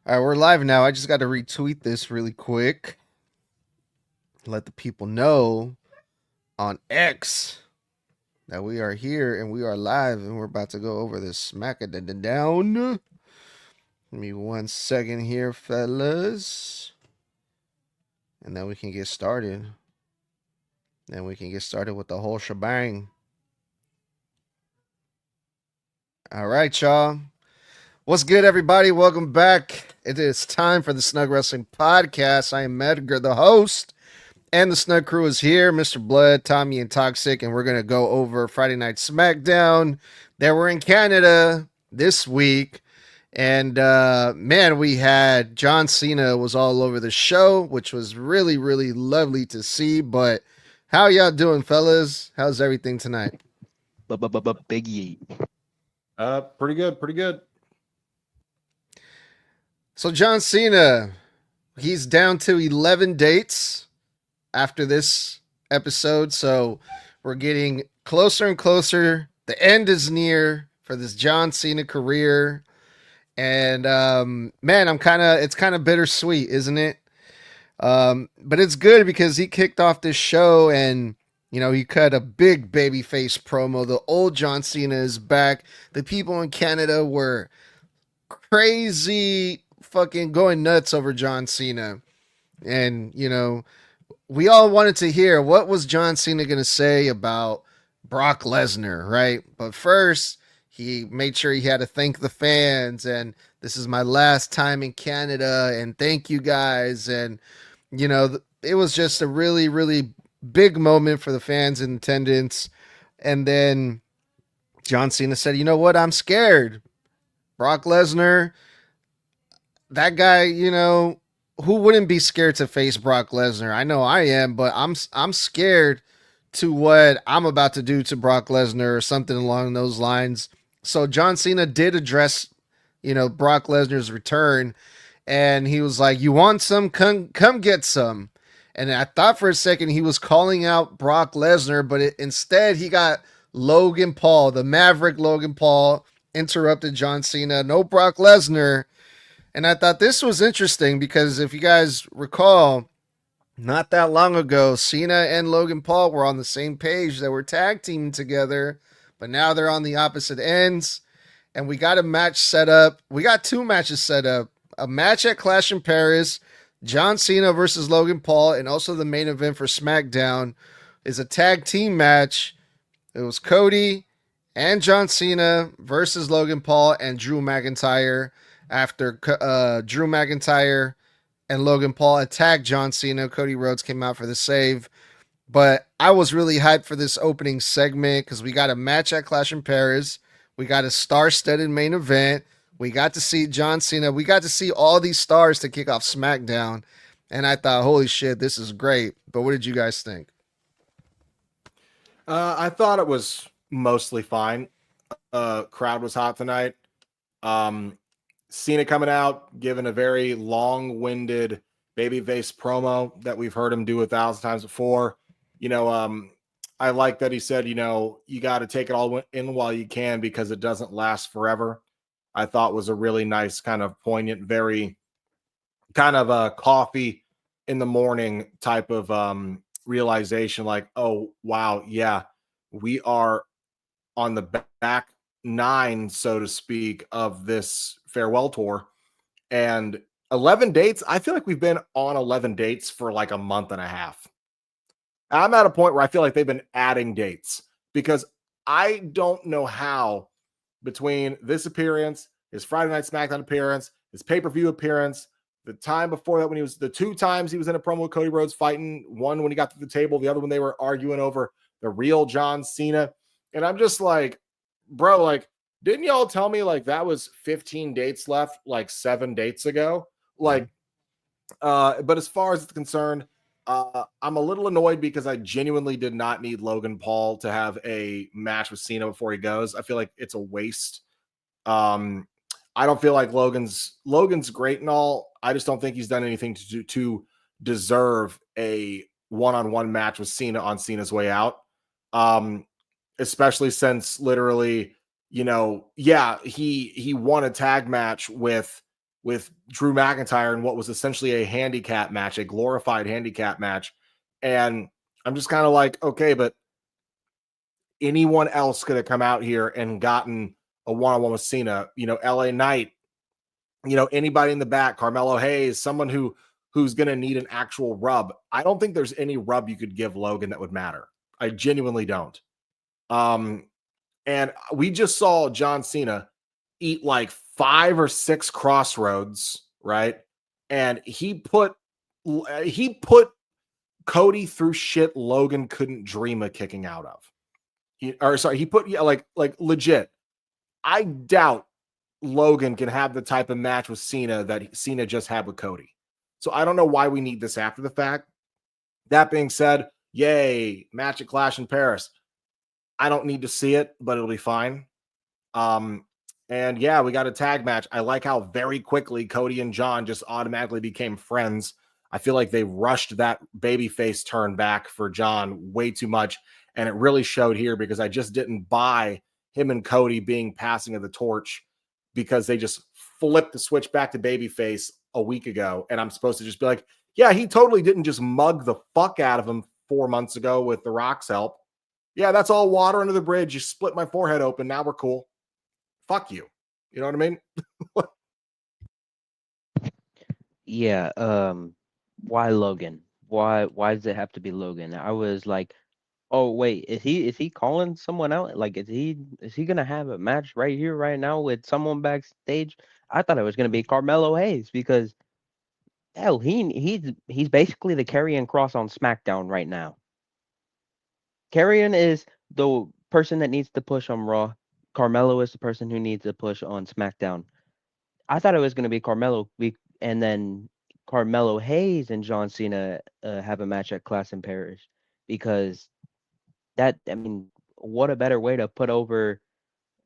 All right, we're live now. I just got to retweet this really quick. Let the people know on X that we are here and we are live and we're about to go over this Smackdown. Give me 1 second here, fellas. And then we can get started. Then we can get started with the whole shebang. All right, y'all. What's good, everybody? Welcome back. It is time for the Snug Wrestling Podcast. I am Edgar, the host. And the Snug Crew is here, Mr. Blood, Tommy, and Toxic, and we're going to go over Friday Night Smackdown. They were in Canada this week, and man, we had John Cena was all over the show, which was really, really lovely to see. But how y'all doing, fellas? How's everything tonight? Biggie. Pretty good, pretty good. So John Cena, he's down to 11 dates after this episode, so we're getting closer and closer. The end is near for this John Cena career, and man, it's kind of bittersweet, isn't it? But it's good because he kicked off this show, and he cut a big babyface promo. The old John Cena is back. The people in Canada were crazy, fucking going nuts over John Cena, and we all wanted to hear what was John Cena going to say about Brock Lesnar, right? But first, he made sure he had to thank the fans, and this is my last time in Canada, and thank you guys. And it was just a really, really big moment for the fans in attendance. And then John Cena said, "You know what? I'm scared. Brock Lesnar, that guy, who wouldn't be scared to face Brock Lesnar? I know I am, but I'm scared to what I'm about to do to Brock Lesnar or something along those lines." So John Cena did address, Brock Lesnar's return, and he was like, "You want some? Come get some." And I thought for a second he was calling out Brock Lesnar, but instead he got Logan Paul, the Maverick Logan Paul, interrupted John Cena. No Brock Lesnar. And I thought this was interesting because if you guys recall, not that long ago, Cena and Logan Paul were on the same page. They were tag teaming together, but now they're on the opposite ends. And we got a match set up. We got two matches set up. A match at Clash in Paris, John Cena versus Logan Paul, and also the main event for SmackDown is a tag team match. It was Cody and John Cena versus Logan Paul and Drew McIntyre. After Drew McIntyre and Logan Paul attacked John Cena, Cody Rhodes came out for the save. But I was really hyped for this opening segment because we got a match at Clash in Paris. We got a star-studded main event. We got to see John Cena. We got to see all these stars to kick off SmackDown. And I thought, holy shit, this is great. But what did you guys think? I thought it was mostly fine. Crowd was hot tonight. Cena coming out, giving a very long-winded babyface promo that we've heard him do 1,000 times before. I like that he said, you got to take it all in while you can because it doesn't last forever. I thought was a really nice kind of poignant, very kind of a coffee in the morning type of realization like, oh, wow, yeah, we are on the back nine, so to speak, of this farewell tour. And 11 dates, I feel like we've been on 11 dates for like a month and a half. I'm at a point where I feel like they've been adding dates because I don't know how between this appearance, his Friday Night Smackdown appearance, his pay-per-view appearance, the time before that when he was the 2 times he was in a promo with Cody Rhodes fighting, one when he got to the table, the other when they were arguing over the real John Cena. And I'm just like, bro, like, didn't y'all tell me like that was 15 dates left like 7 dates ago? Like, but as far as it's concerned, I'm a little annoyed because I genuinely did not need Logan Paul to have a match with Cena before he goes. I feel like it's a waste. I don't feel like Logan's great and all. I just don't think he's done anything to deserve a one-on-one match with Cena on Cena's way out. Especially since literally, he won a tag match with with Drew McIntyre in what was essentially a handicap match, a glorified handicap match. And I'm just kind of like, okay, but anyone else could have come out here and gotten a one-on-one with Cena, LA Knight, anybody in the back, Carmelo Hayes, someone who's going to need an actual rub. I don't think there's any rub you could give Logan that would matter. I genuinely don't. And we just saw John Cena eat like 5 or 6 crossroads, right? And he put Cody through shit Logan couldn't dream of kicking out of. He put like legit. I doubt Logan can have the type of match with Cena that Cena just had with Cody. So I don't know why we need this after the fact. That being said, yay, match at Clash in Paris. I don't need to see it, but it'll be fine. And yeah, we got a tag match. I like how very quickly Cody and John just automatically became friends. I feel like they rushed that babyface turn back for John way too much. And it really showed here because I just didn't buy him and Cody being passing of the torch because they just flipped the switch back to babyface a week ago. And I'm supposed to just be like, yeah, he totally didn't just mug the fuck out of him 4 months ago with The Rock's help. Yeah, that's all water under the bridge. You split my forehead open. Now we're cool. Fuck you. You know what I mean? Yeah. Why Logan? Why does it have to be Logan? I was like, oh wait, is he calling someone out? Like, is he gonna have a match right here, right now with someone backstage? I thought it was gonna be Carmelo Hayes because hell, he's basically the Karrion Kross on SmackDown right now. Karrion is the person that needs to push on Raw. Carmelo is the person who needs to push on SmackDown. I thought it was going to be Carmelo, and then Carmelo Hayes and John Cena have a match at Clash in Paris because what a better way to put over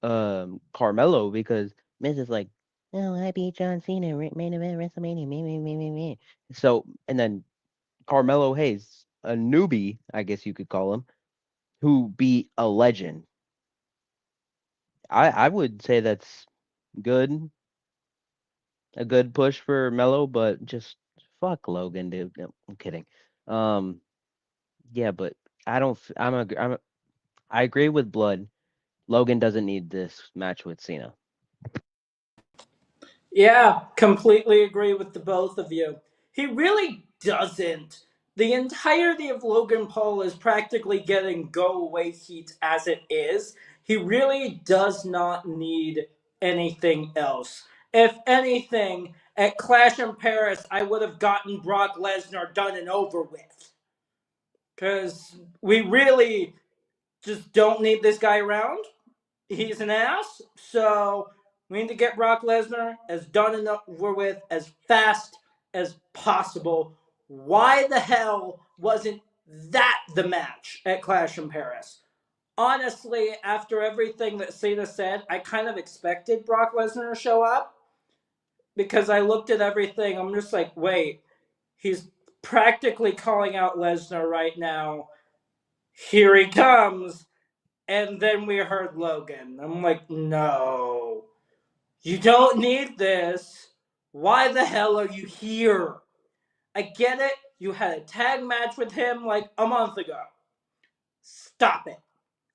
Carmelo because Miz is like, oh, I beat John Cena, main event WrestleMania, me. So, and then Carmelo Hayes, a newbie, I guess you could call him, who beat a legend. I would say that's good, a good push for Mello, but just fuck Logan, dude. No, I'm kidding. Um, yeah, but I don't. I agree with Blood. Logan doesn't need this match with Cena. Yeah, completely agree with the both of you. He really doesn't. The entirety of Logan Paul is practically getting go away heat as it is. He really does not need anything else. If anything, at Clash in Paris, I would have gotten Brock Lesnar done and over with. Because we really just don't need this guy around. He's an ass, so we need to get Brock Lesnar as done and over with as fast as possible. Why the hell wasn't that the match at Clash in Paris? Honestly, after everything that Cena said, I kind of expected Brock Lesnar to show up because I looked at everything. I'm just like, wait, he's practically calling out Lesnar right now. Here he comes. And then we heard Logan. I'm like, no. You don't need this. Why the hell are you here? I get it. You had a tag match with him like a month ago. Stop it.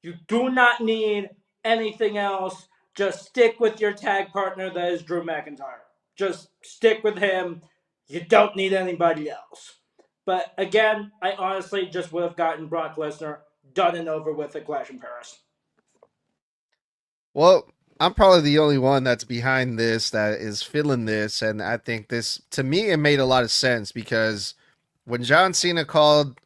You do not need anything else. Just stick with your tag partner that is Drew McIntyre. Just stick with him. You don't need anybody else. But again, I honestly just would have gotten Brock Lesnar done and over with at Clash in Paris. Well, I'm probably the only one that's behind this that is feeling this, and I think this to me it made a lot of sense because when John Cena called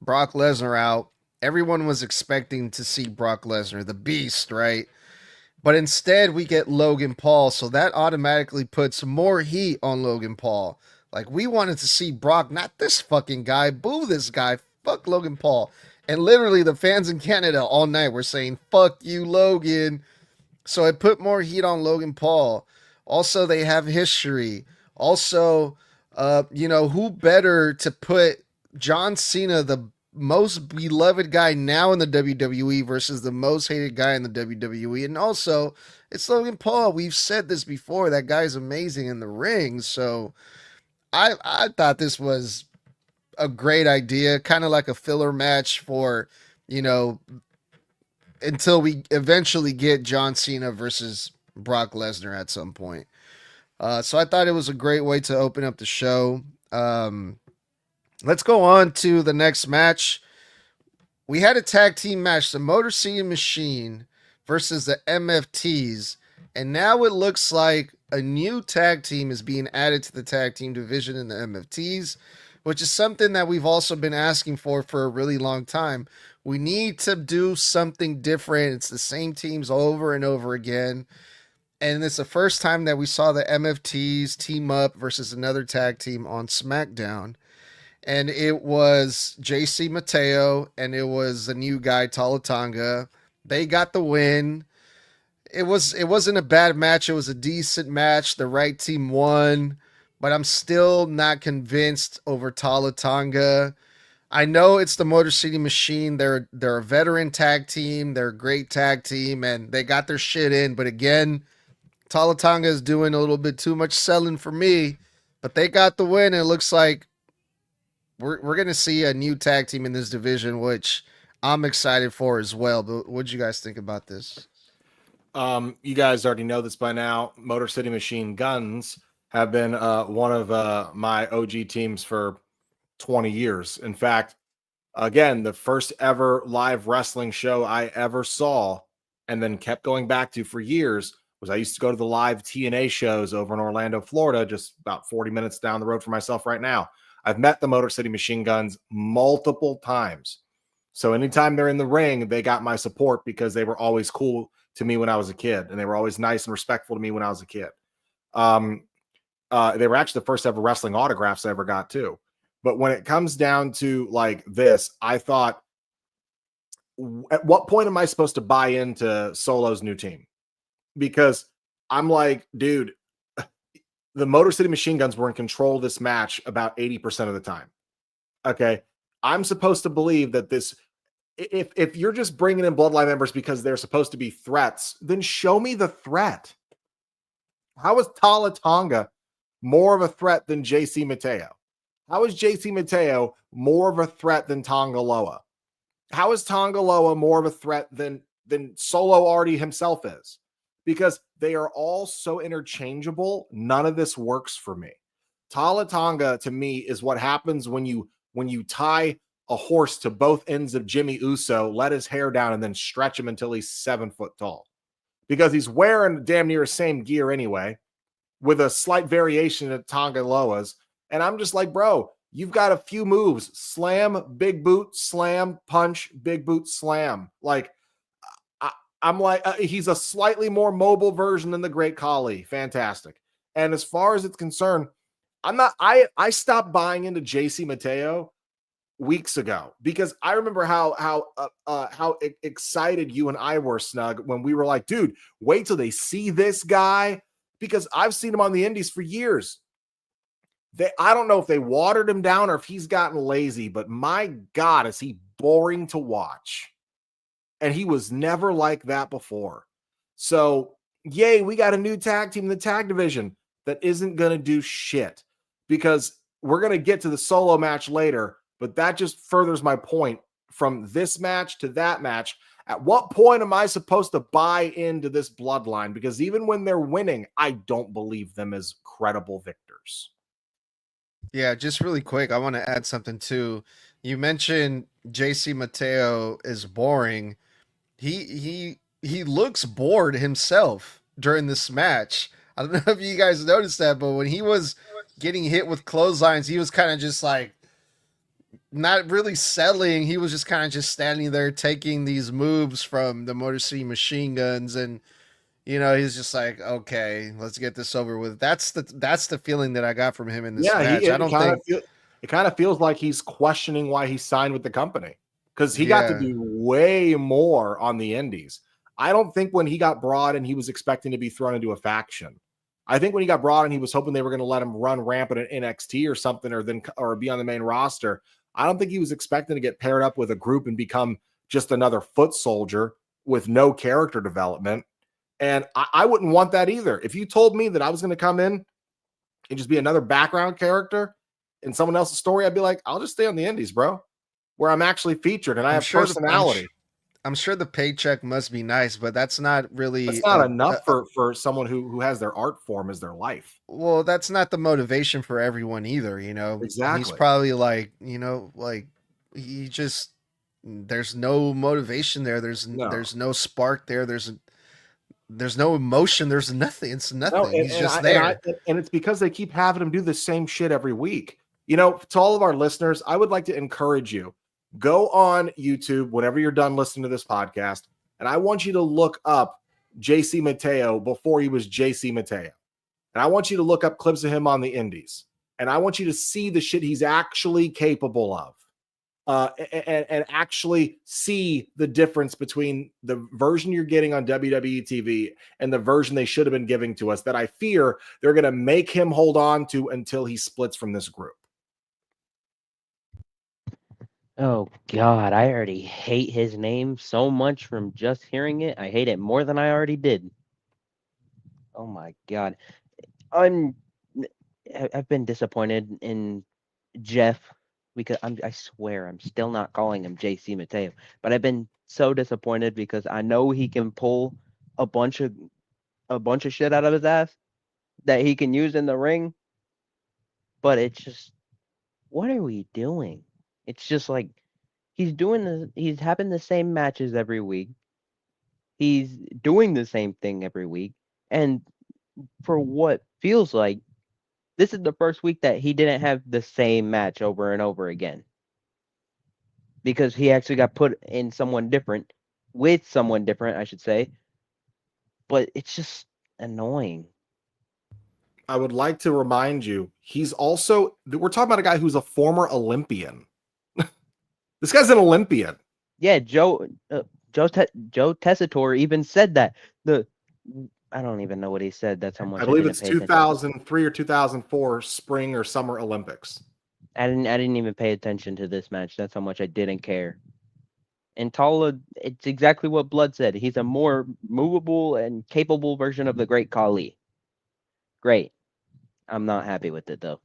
Brock Lesnar out, everyone was expecting to see Brock Lesnar, the Beast, right? But instead, we get Logan Paul, so that automatically puts more heat on Logan Paul. Like, we wanted to see Brock, not this fucking guy, boo this guy, fuck Logan Paul. And literally, the fans in Canada all night were saying, fuck you, Logan. So it put more heat on Logan Paul. Also, they have history. Also, who better to put John Cena, most beloved guy now in the WWE versus the most hated guy in the WWE. And also, it's Logan Paul. We've said this before. That guy's amazing in the ring. So I thought this was a great idea, kind of like a filler match for, you know, until we eventually get John Cena versus Brock Lesnar at some point. So I thought it was a great way to open up the show. Let's go on to the next match. We had a tag team match, the Motor City Machine versus the MFTs. And now it looks like a new tag team is being added to the tag team division in the MFTs, which is something that we've also been asking for a really long time. We need to do something different. It's the same teams over and over again. And it's the first time that we saw the MFTs team up versus another tag team on SmackDown. And it was JC Mateo and it was the new guy, Talatanga. They got the win. It wasn't a bad match. It was a decent match. The right team won, but I'm still not convinced over Talatanga. I know it's the Motor City Machine. They're a veteran tag team. They're a great tag team, and they got their shit in. But again, Talatanga is doing a little bit too much selling for me. But they got the win, and it looks like we're gonna see a new tag team in this division, which I'm excited for as well. But what do you guys think about this? You guys already know this by now. Motor City Machine Guns have been one of my OG teams for 20 years. In fact, again, the first ever live wrestling show I ever saw and then kept going back to for years was I used to go to the live TNA shows over in Orlando, Florida, just about 40 minutes down the road from myself right now. I've met the Motor City Machine Guns multiple times. So anytime they're in the ring, they got my support because they were always cool to me when I was a kid, and they were always nice and respectful to me when I was a kid. They were actually the first ever wrestling autographs I ever got too. But when it comes down to like this, I thought, at what point am I supposed to buy into Solo's new team? Because I'm like, dude, the Motor City Machine Guns were in control of this match about 80% of the time. Okay. I'm supposed to believe that this, if you're just bringing in Bloodline members because they're supposed to be threats, then show me the threat. How is Talatanga more of a threat than JC Mateo? How is JC Mateo more of a threat than Tonga Loa? How is Tonga Loa more of a threat than Solo already himself is? Because they are all so interchangeable, none of this works for me. Talatanga, to me, is what happens when you tie a horse to both ends of Jimmy Uso, let his hair down, and then stretch him until he's 7 foot tall. Because he's wearing damn near the same gear anyway, with a slight variation of Tonga Loa's. And I'm just like, bro, you've got a few moves. Slam, big boot, slam, punch, big boot, slam. Like, I'm like, he's a slightly more mobile version than the Great Khali. Fantastic. And as far as it's concerned, I stopped buying into JC Mateo weeks ago because I remember how excited you and I were, Snug, when we were like, dude, wait till they see this guy, because I've seen him on the indies for years. I don't know if they watered him down or if he's gotten lazy, but my God, is he boring to watch. And he was never like that before. So, yay, we got a new tag team in the tag division that isn't going to do shit, because we're going to get to the Solo match later, but that just furthers my point from this match to that match. At what point am I supposed to buy into this bloodline? Because even when they're winning, I don't believe them as credible victors. Yeah, just really quick, I want to add something too. You mentioned JC Mateo is boring. He looks bored himself during this match. I don't know if you guys noticed that, but when he was getting hit with clotheslines, he was kind of just like not really settling. He was just kind of just standing there taking these moves from the Motor City Machine Guns, and you know, he's just like, okay, let's get this over with. That's the feeling that I got from him in this match. I don't think it kind of feels like he's questioning why he signed with the company, because he got to do way more on the indies. I don't think when he got brought in, he was expecting to be thrown into a faction. I think when he got brought in, he was hoping they were going to let him run rampant at NXT or something, or be on the main roster. I don't think he was expecting to get paired up with a group and become just another foot soldier with no character development. And I wouldn't want that either. If you told me that I was going to come in and just be another background character in someone else's story, I'd be like, I'll just stay on the indies, bro, where I'm actually featured and I have personality. I'm sure the paycheck must be nice, but that's not really. It's not enough for someone who has their art form as their life. Well, that's not the motivation for everyone either. Exactly. He's probably like, he just, there's no motivation there. There's no spark there. There's no emotion. There's nothing. It's nothing. No, He's just there. And it's because they keep having him do the same shit every week. To all of our listeners, I would like to encourage you. Go on YouTube whenever you're done listening to this podcast, and I want you to look up JC Mateo before he was JC Mateo. And I want you to look up clips of him on the indies. And I want you to see the shit he's actually capable of. And actually see the difference between the version you're getting on WWE TV and the version they should have been giving to us that I fear they're going to make him hold on to until he splits from this group. Oh God, I already hate his name so much from just hearing it. I hate it more than I already did. Oh my God. I've been disappointed in Jeff because I swear I'm still not calling him JC Mateo, but I've been so disappointed because I know he can pull a bunch of shit out of his ass that he can use in the ring, but it's just, what are we doing? It's just like he's having the same matches every week. He's doing the same thing every week. And for what feels like, this is the first week that he didn't have the same match over and over again. Because he actually got put in with someone different, I should say. But it's just annoying. I would like to remind you, we're talking about a guy who's a former Olympian. This guy's an Olympian. Yeah, Joe Tessitore even said that. I don't even know what he said. That's how much I believe it's 2003 or 2004 Spring or Summer Olympics. I didn't even pay attention to this match. That's how much I didn't care. And Tala, it's exactly what Blood said. He's a more movable and capable version of the Great Khali. Great. I'm not happy with it though.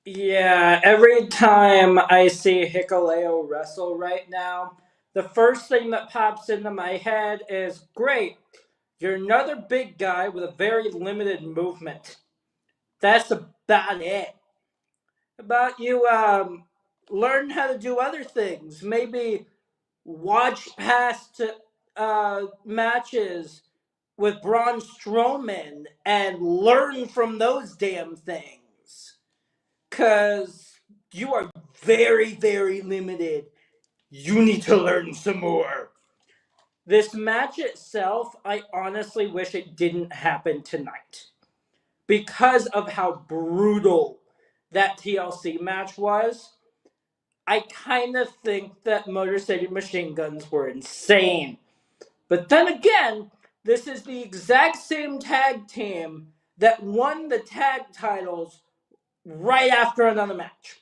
Yeah, every time I see Hikuleo wrestle right now, the first thing that pops into my head is, great, you're another big guy with a very limited movement. That's about it. About you learn how to do other things. Maybe watch past matches with Braun Strowman and learn from those damn things. Because you are very, very limited. You need to learn some more. This match itself, I honestly wish it didn't happen tonight. Because of how brutal that TLC match was, I kind of think that Motor City Machine Guns were insane. But then again, this is the exact same tag team that won the tag titles right after another match.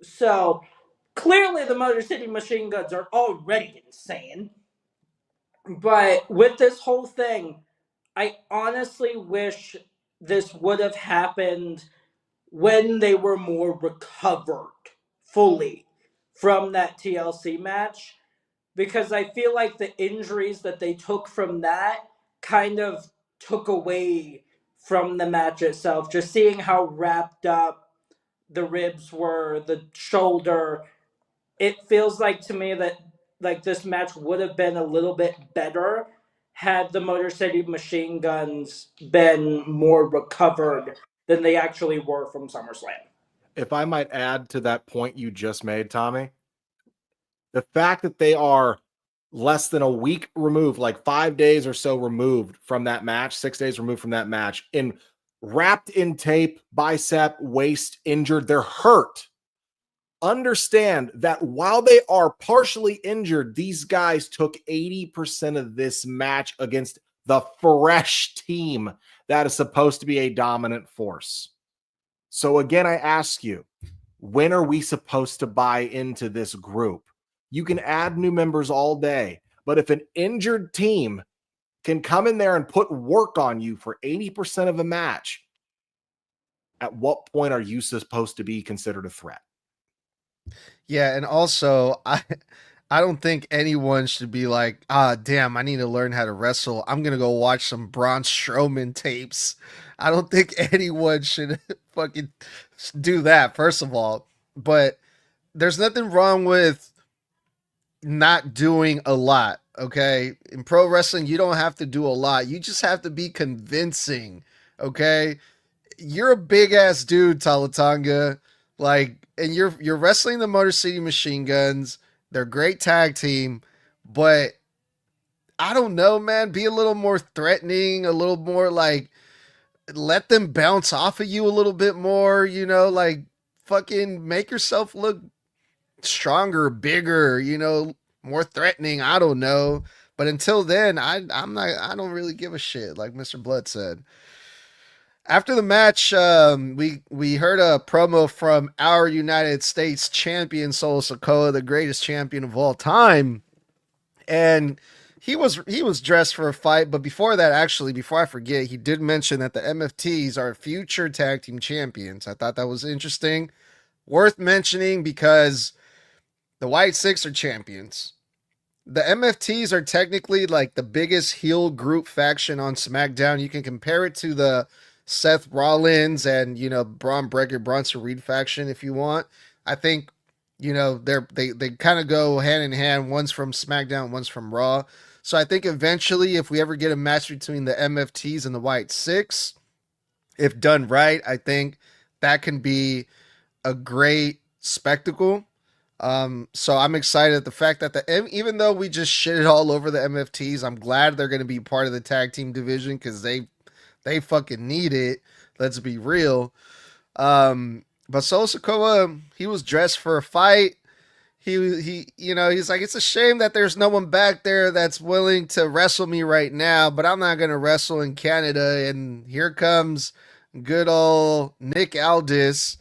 So, clearly the Motor City Machine Guns are already insane. But with this whole thing, I honestly wish this would have happened when they were more recovered fully from that TLC match, because I feel like the injuries that they took from that kind of took away from the match itself. Just seeing how wrapped up the ribs were, the shoulder, it feels like to me that like this match would have been a little bit better had the Motor City Machine Guns been more recovered than they actually were from SummerSlam. If I might add to that point you just made, Tommy, the fact that they are less than a week removed, like 5 days or so removed from that match, 6 days removed from that match, in wrapped in tape, bicep, waist, injured, they're hurt. Understand that while they are partially injured, these guys took 80% of this match against the fresh team that is supposed to be a dominant force. So again, I ask you, when are we supposed to buy into this group? You can add new members all day, but if an injured team can come in there and put work on you for 80% of a match, at what point are you supposed to be considered a threat? Yeah, and also I don't think anyone should be like, damn, I need to learn how to wrestle. I'm gonna go watch some Braun Strowman tapes. I don't think anyone should fucking do that, first of all. But there's nothing wrong with not doing a lot, okay? In pro wrestling, you don't have to do a lot. You just have to be convincing, okay? You're a big ass dude, Talatanga. Like, and you're wrestling the Motor City Machine Guns. They're a great tag team, but I don't know, man. Be a little more threatening, a little more like let them bounce off of you a little bit more, like fucking make yourself look stronger, bigger, more threatening. I don't know. But until then, I don't really give a shit, like Mr. Blood said. After the match, we heard a promo from our United States champion Solo Sikoa, the greatest champion of all time, and he was dressed for a fight. But before that, actually, before I forget, he did mention that the MFTs are future tag team champions. I thought that was interesting, worth mentioning, because the White Six are champions. The MFTs are technically like the biggest heel group faction on SmackDown. You can compare it to the Seth Rollins and Braun Breaker, Bronson Reed faction if you want. I think they kind of go hand in hand. One's from SmackDown, one's from Raw. So I think eventually, if we ever get a match between the MFTs and the White Six, if done right, I think that can be a great spectacle. So I'm excited at the fact that even though we just shitted all over the MFTs, I'm glad they're going to be part of the tag team division because they fucking need it. Let's be real. But Solo Sikoa, he was dressed for a fight. He's like, it's a shame that there's no one back there that's willing to wrestle me right now, but I'm not going to wrestle in Canada. And here comes good old Nick Aldis.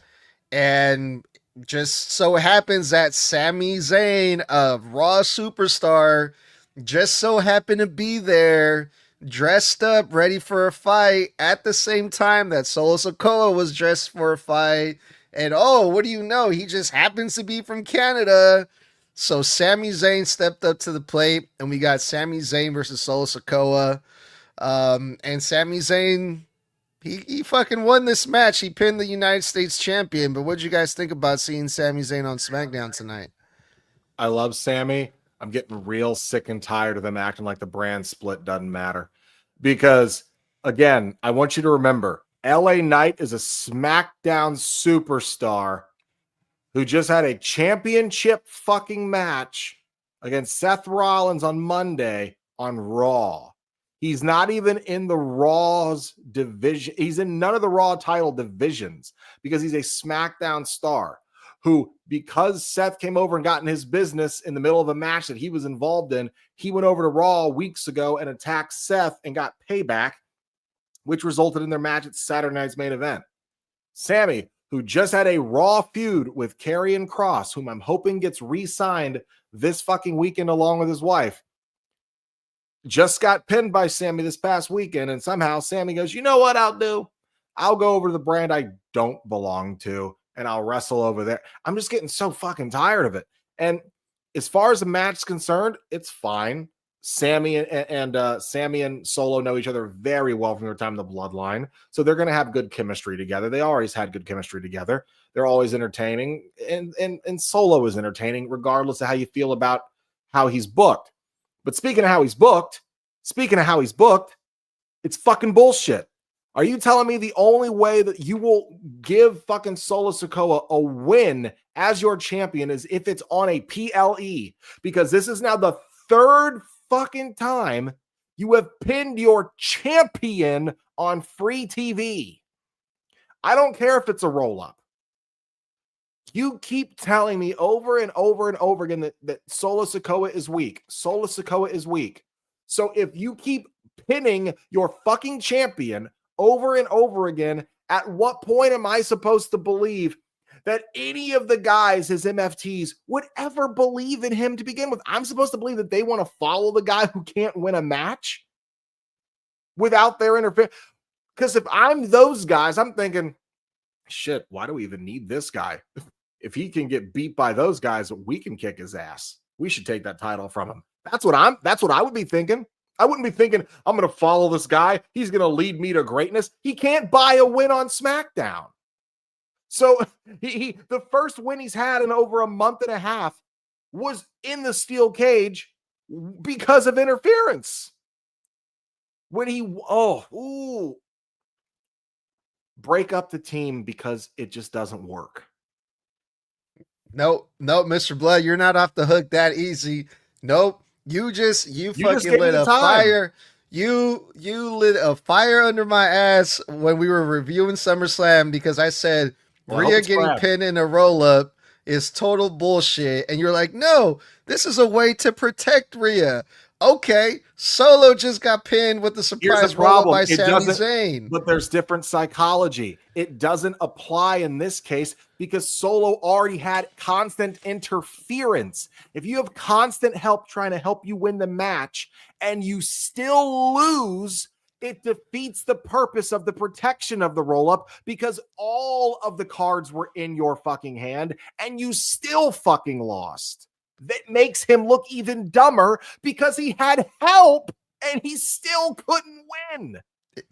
And just so happens that Sami Zayn, a Raw superstar, just so happened to be there, dressed up, ready for a fight at the same time that Solo Sikoa was dressed for a fight. And what do you know? He just happens to be from Canada. So Sami Zayn stepped up to the plate, and we got Sami Zayn versus Solo Sikoa. And Sami Zayn, he fucking won this match. He pinned the United States champion. But what'd you guys think about seeing Sami Zayn on SmackDown tonight? I love Sami. I'm getting real sick and tired of them acting like the brand split doesn't matter. Because, again, I want you to remember, LA Knight is a SmackDown superstar who just had a championship fucking match against Seth Rollins on Monday on Raw. He's not even in the Raw's division. He's in none of the Raw title divisions because he's a SmackDown star who, because Seth came over and got in his business in the middle of a match that he was involved in, he went over to Raw weeks ago and attacked Seth and got payback, which resulted in their match at Saturday night's main event. Sami, who just had a Raw feud with Karrion Kross, whom I'm hoping gets re-signed this fucking weekend along with his wife, just got pinned by Sami this past weekend, and somehow Sami goes, you know what I'll do? I'll go over to the brand I don't belong to, and I'll wrestle over there. I'm just getting so fucking tired of it. And as far as the match is concerned, it's fine. Sami and Solo know each other very well from their time in the Bloodline, so they're going to have good chemistry together. They always had good chemistry together. They're always entertaining, and Solo is entertaining regardless of how you feel about how he's booked. But speaking of how he's booked, it's fucking bullshit. Are you telling me the only way that you will give fucking Solo Sikoa a win as your champion is if it's on a PLE? Because this is now the third fucking time you have pinned your champion on free TV. I don't care if it's a roll-up. You keep telling me over and over and over again that Solo Sikoa is weak. Solo Sikoa is weak. So if you keep pinning your fucking champion over and over again, at what point am I supposed to believe that any of the guys, his MFTs, would ever believe in him to begin with. I'm supposed to believe that they want to follow the guy who can't win a match without their interference. Because if I'm those guys, I'm thinking, shit, why do we even need this guy? If he can get beat by those guys, we can kick his ass. We should take that title from him. That's what I would be thinking. I wouldn't be thinking, I'm going to follow this guy. He's going to lead me to greatness. He can't buy a win on SmackDown. So the first win he's had in over a month and a half was in the steel cage because of interference. When break up the team because it just doesn't work. No, Mr. Blood, you're not off the hook that easy. Nope. You fucking lit a fire. You lit a fire under my ass when we were reviewing SummerSlam because I said Rhea getting pinned in a roll up is total bullshit. And you're like, no, this is a way to protect Rhea. Okay, Solo just got pinned with the surprise roll up by Sami Zayn. But there's different psychology. It doesn't apply in this case because Solo already had constant interference. If you have constant help trying to help you win the match and you still lose, it defeats the purpose of the protection of the roll-up because all of the cards were in your fucking hand and you still fucking lost. That makes him look even dumber because he had help and he still couldn't win.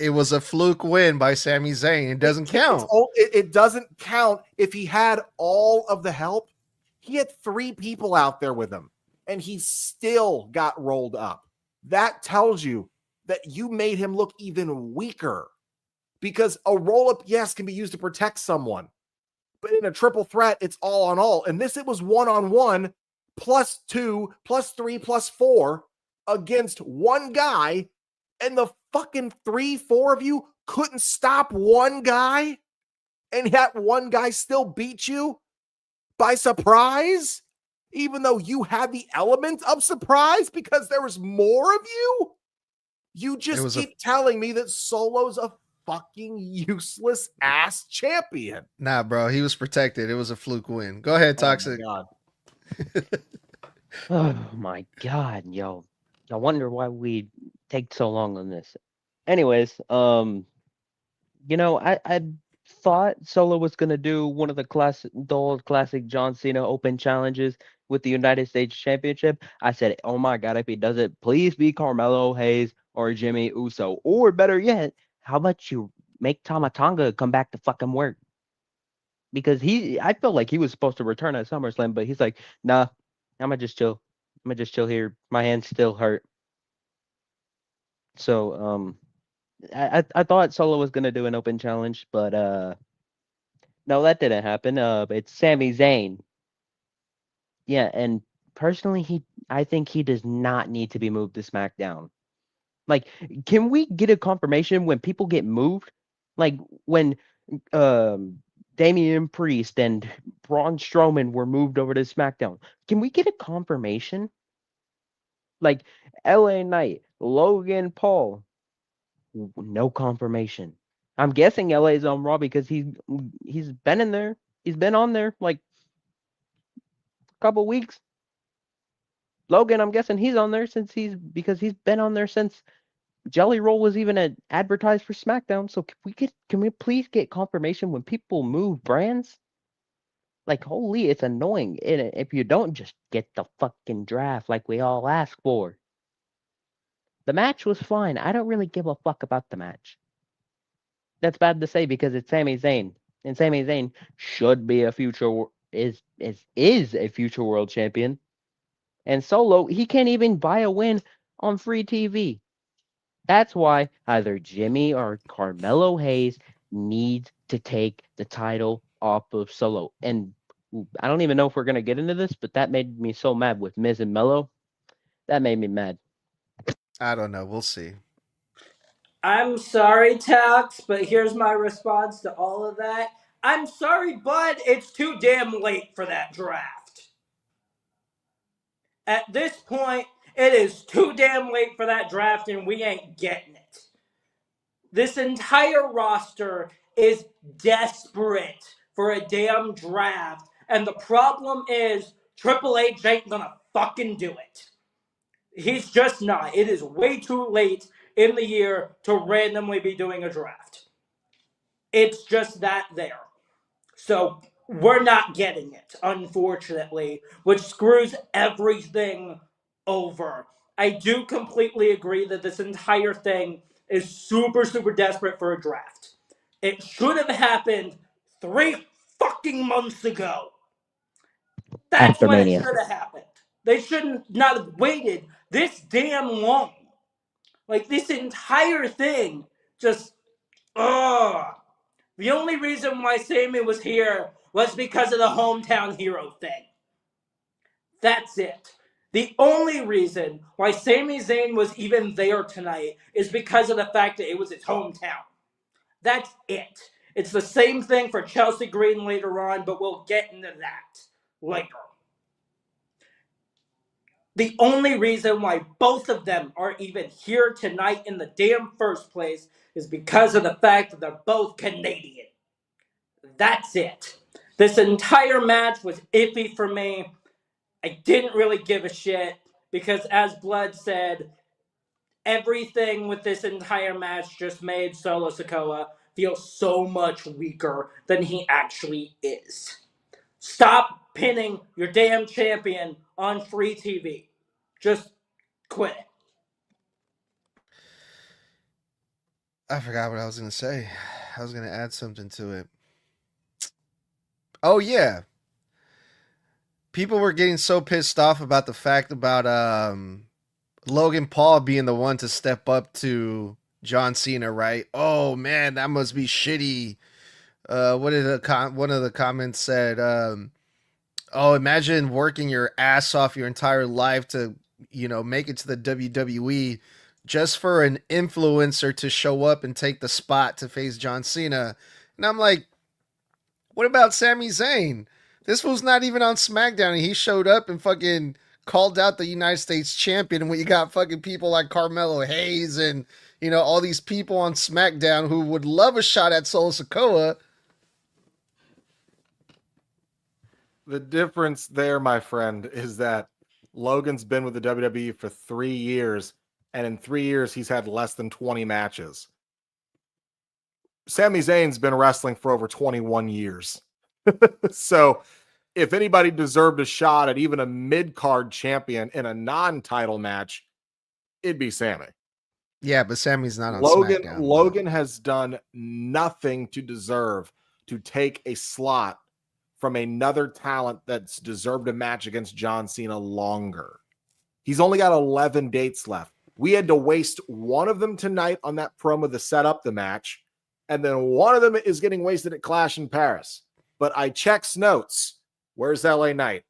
It was a fluke win by Sami Zayn. It doesn't count. It doesn't count if he had all of the help. He had 3 people out there with him and he still got rolled up. That tells you that you made him look even weaker because a roll-up, yes, can be used to protect someone. But in a triple threat, it's all on all. And this, it was one-on-one +2, +3, +4 against one guy, and the fucking 3-4 of you couldn't stop one guy, and that one guy still beat you by surprise, even though you had the element of surprise because there was more of you. You just keep telling me that Solo's a fucking useless ass champion. Nah, bro, he was protected. It was a fluke win. Go ahead, Toxic. Oh Oh my god, yo. I wonder why we take so long on this. Anyways, I thought Solo was gonna do one of the old classic John Cena Open challenges with the United States Championship. I said, oh my god, if he does it, please be Carmelo Hayes or Jimmy Uso. Or better yet, how about you make Tama Tonga come back to fucking work? Because I felt like he was supposed to return at SummerSlam, but he's like, nah, I'm gonna just chill. I'm gonna just chill here. My hands still hurt. So I thought Solo was gonna do an open challenge, but no, that didn't happen. It's Sami Zayn. Yeah, and personally, I think he does not need to be moved to SmackDown. Like, can we get a confirmation when people get moved? Like when Damian Priest and Braun Strowman were moved over to SmackDown. Can we get a confirmation? Like LA Knight, Logan Paul, no confirmation. I'm guessing LA is on Raw because he's been in there. He's been on there like a couple weeks. Logan, I'm guessing he's on there because he's been on there since Jelly Roll was even advertised for SmackDown. So can we please get confirmation when people move brands? Like, holy, it's annoying. If you don't just get the fucking draft like we all ask for. The match was fine. I don't really give a fuck about the match. That's bad to say because it's Sami Zayn. And Sami Zayn should be a a future world champion. And Solo, he can't even buy a win on free TV. That's why either Jimmy or Carmelo Hayes needs to take the title off of Solo. And I don't even know if we're going to get into this, but that made me so mad with Miz and Melo. That made me mad. I don't know. We'll see. I'm sorry, Tax, but here's my response to all of that. I'm sorry, bud, it's too damn late for that draft. At this point, it is too damn late for that draft, and we ain't getting it. This entire roster is desperate for a damn draft. And the problem is Triple H ain't gonna fucking do it. He's just not. It is way too late in the year to randomly be doing a draft. It's just that there. So we're not getting it, unfortunately, which screws everything over. I do completely agree that this entire thing is super, super desperate for a draft. It should have happened 3 fucking months ago. That's After when it Mania. should have happened. They shouldn't not have waited this damn long. Like, this entire thing just, ugh. The only reason why Sammy was here was because of the hometown hero thing. That's it. The only reason why Sami Zayn was even there tonight is because of the fact that it was his hometown. That's it. It's the same thing for Chelsea Green later on, but we'll get into that later. The only reason why both of them are even here tonight in the damn first place is because of the fact that they're both Canadian. That's it. This entire match was iffy for me. I didn't really give a shit because, as Blood said, everything with this entire match just made Solo Sikoa feel so much weaker than he actually is. Stop pinning your damn champion on free TV. Just quit it. I forgot what I was going to say. I was going to add something to it. Oh, yeah. People were getting so pissed off about the fact about Logan Paul being the one to step up to John Cena, right? Oh, man, that must be shitty. What did one of the comments said? Oh, imagine working your ass off your entire life to, make it to the WWE just for an influencer to show up and take the spot to face John Cena. And I'm like, what about Sami Zayn? This was not even on SmackDown, and he showed up and fucking called out the United States champion. And when you got fucking people like Carmelo Hayes and, all these people on SmackDown who would love a shot at Solo Sikoa. The difference there, my friend, is that Logan's been with the WWE for 3 years, and in 3 years, he's had less than 20 matches. Sami Zayn's been wrestling for over 21 years. So if anybody deserved a shot at even a mid-card champion in a non-title match, it'd be Sami. Yeah, but Sammy's not on SmackDown. Logan has done nothing to deserve to take a slot from another talent that's deserved a match against John Cena longer. He's only got 11 dates left. We had to waste one of them tonight on that promo to set up the match, and then one of them is getting wasted at Clash in Paris. But I checks notes. Where's LA Knight?